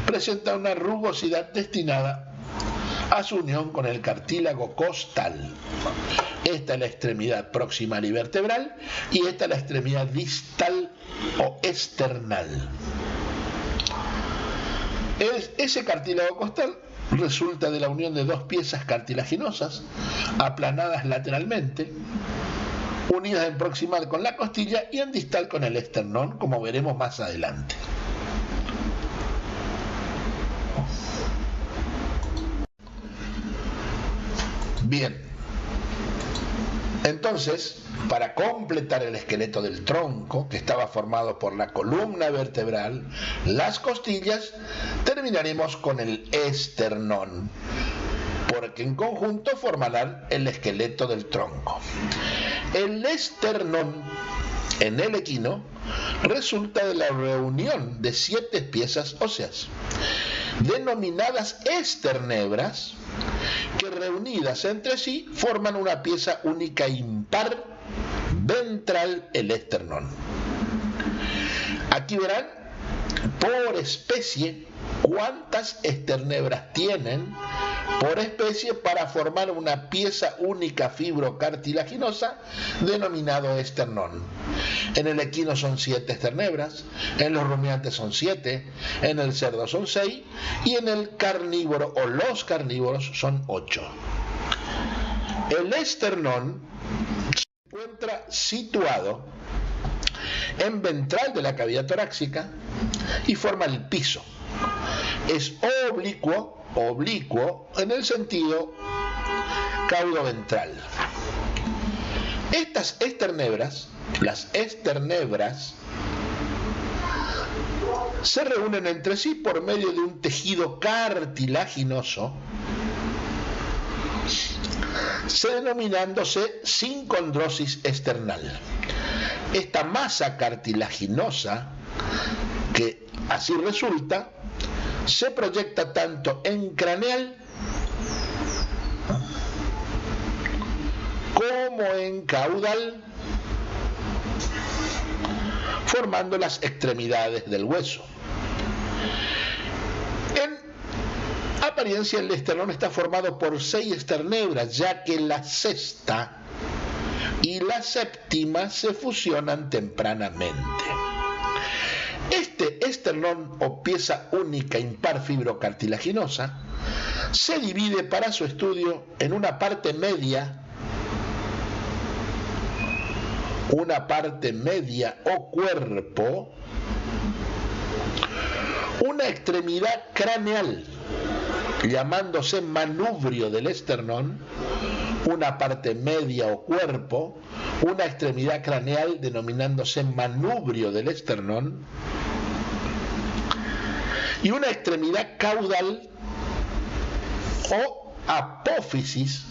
presenta una rugosidad destinada a su unión con el cartílago costal. Esta es la extremidad proximal y vertebral, y esta es la extremidad distal o esternal. Ese cartílago costal resulta de la unión de 2 piezas cartilaginosas aplanadas lateralmente, unidas en proximal con la costilla y en distal con el esternón, como veremos más adelante. Bien, entonces, para completar el esqueleto del tronco, que estaba formado por la columna vertebral, las costillas, terminaremos con el esternón, porque en conjunto formarán el esqueleto del tronco. El esternón en el equino resulta de la reunión de 7 piezas óseas, denominadas esternebras, que reunidas entre sí forman una pieza única impar ventral, el esternón. Aquí verán por especie cuántas esternebras tienen por especie para formar una pieza única fibrocartilaginosa denominado esternón. En el equino son 7 esternebras, en los rumiantes son 7, en el cerdo son 6 y en el carnívoro o los carnívoros son 8. El esternón se encuentra situado en ventral de la cavidad torácica y forma el piso. Es oblicuo en el sentido caudoventral. Estas esternebras, las esternebras, se reúnen entre sí por medio de un tejido cartilaginoso, denominándose sincondrosis esternal. Esta masa cartilaginosa, que así resulta, se proyecta tanto en craneal como en caudal, formando las extremidades del hueso. En apariencia, el esternón está formado por 6 esternebras, ya que la sexta y la séptima se fusionan tempranamente. Este esternón o pieza única impar fibrocartilaginosa se divide para su estudio en una parte media o cuerpo, una extremidad craneal llamándose manubrio del esternón, una parte media o cuerpo, una extremidad craneal denominándose manubrio del esternón y una extremidad caudal o apófisis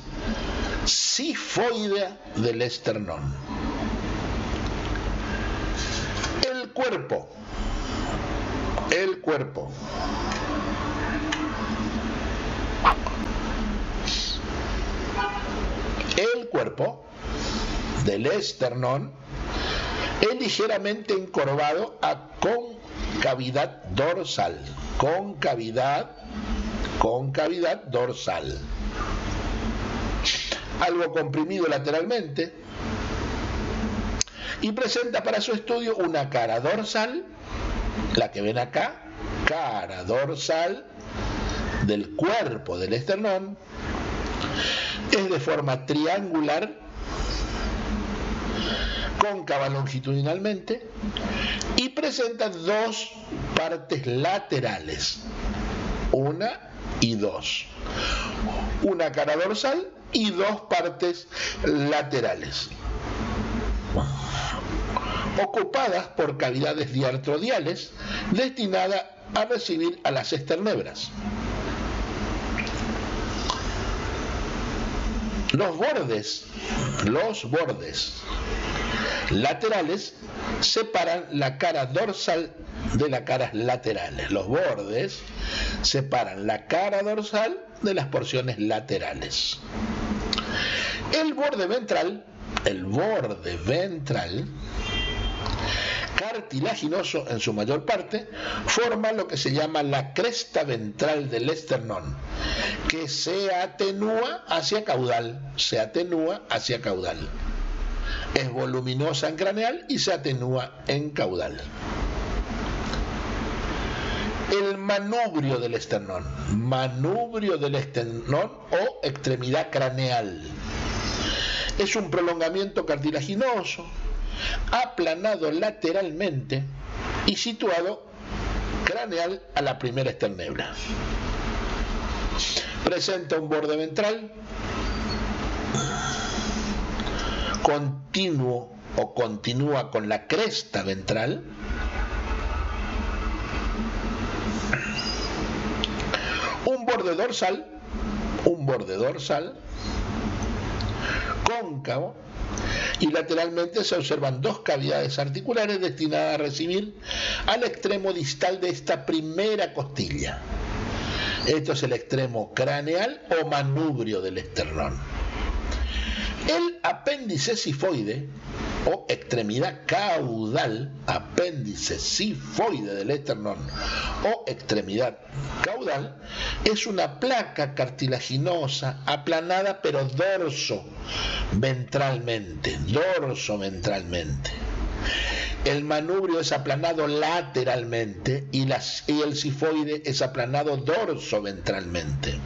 sifoidea del esternón. El cuerpo del esternón es ligeramente encorvado a concavidad dorsal, algo comprimido lateralmente, y presenta para su estudio una cara dorsal, la que ven acá, cara dorsal del cuerpo del esternón. Es de forma triangular, cóncava longitudinalmente, y presenta 2 partes laterales, una y 2, una cara dorsal y 2 partes laterales, ocupadas por cavidades diartrodiales destinadas a recibir a las esternebras. Los bordes laterales separan la cara dorsal de las caras laterales. Los bordes separan la cara dorsal de las porciones laterales. El borde ventral, cartilaginoso en su mayor parte, forma lo que se llama la cresta ventral del esternón, que se atenúa hacia caudal. Es voluminosa en craneal y se atenúa en caudal. El manubrio del esternón o extremidad craneal, es un prolongamiento cartilaginoso aplanado lateralmente y situado craneal a la primera esternebra. Presenta un borde ventral continuo o continúa con la cresta ventral, un borde dorsal cóncavo, y lateralmente se observan 2 cavidades articulares destinadas a recibir al extremo distal de esta primera costilla. Esto es el extremo craneal o manubrio del esternón. El apéndice sifoide o extremidad caudal, apéndice sifoide del esternón o extremidad caudal, es una placa cartilaginosa aplanada pero dorso ventralmente. El manubrio es aplanado lateralmente y el sifoide es aplanado dorso ventralmente,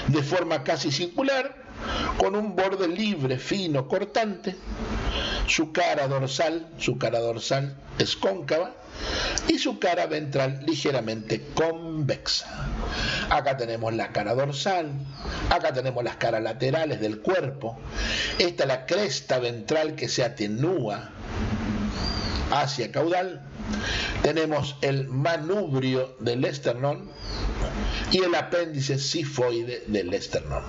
de forma casi circular, con un borde libre, fino, cortante. Su cara dorsal es cóncava y su cara ventral ligeramente convexa. Acá tenemos la cara dorsal, acá tenemos las caras laterales del cuerpo. Esta es la cresta ventral que se atenúa hacia caudal. Tenemos el manubrio del esternón y el apéndice sifoide del esternón.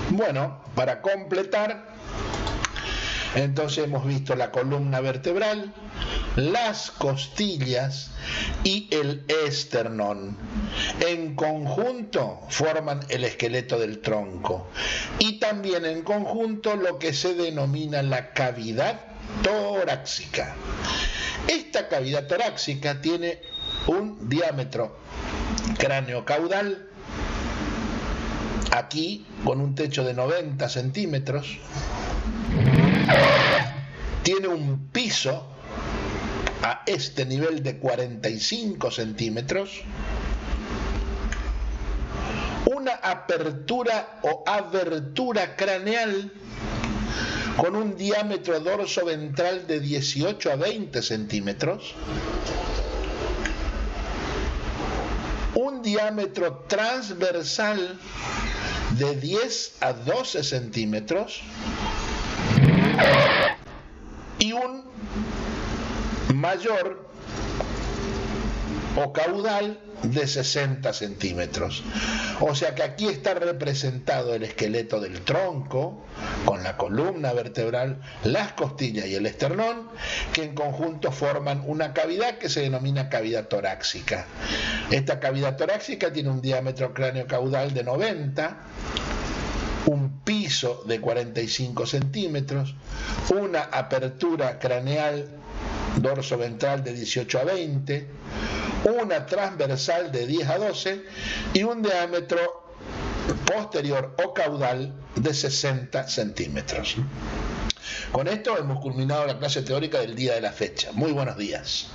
Bueno, para completar, entonces hemos visto la columna vertebral, las costillas y el esternón. En conjunto forman el esqueleto del tronco y también en conjunto lo que se denomina la cavidad torácica. Esta cavidad torácica tiene un diámetro craneocaudal, aquí con un techo de 90 centímetros, tiene un piso a este nivel de 45 centímetros, una apertura o abertura craneal con un diámetro dorso ventral de 18 a 20 centímetros, un diámetro transversal de 10 a 12 centímetros y un mayor o caudal de 60 centímetros. O sea que aquí está representado el esqueleto del tronco con la columna vertebral, las costillas y el esternón, que en conjunto forman una cavidad que se denomina cavidad torácica. Esta cavidad torácica tiene un diámetro craneocaudal de 90, un piso de 45 centímetros, una apertura craneal dorso ventral de 18 a 20, una transversal de 10 a 12 y un diámetro posterior o caudal de 60 centímetros. Con esto hemos culminado la clase teórica del día de la fecha. Muy buenos días.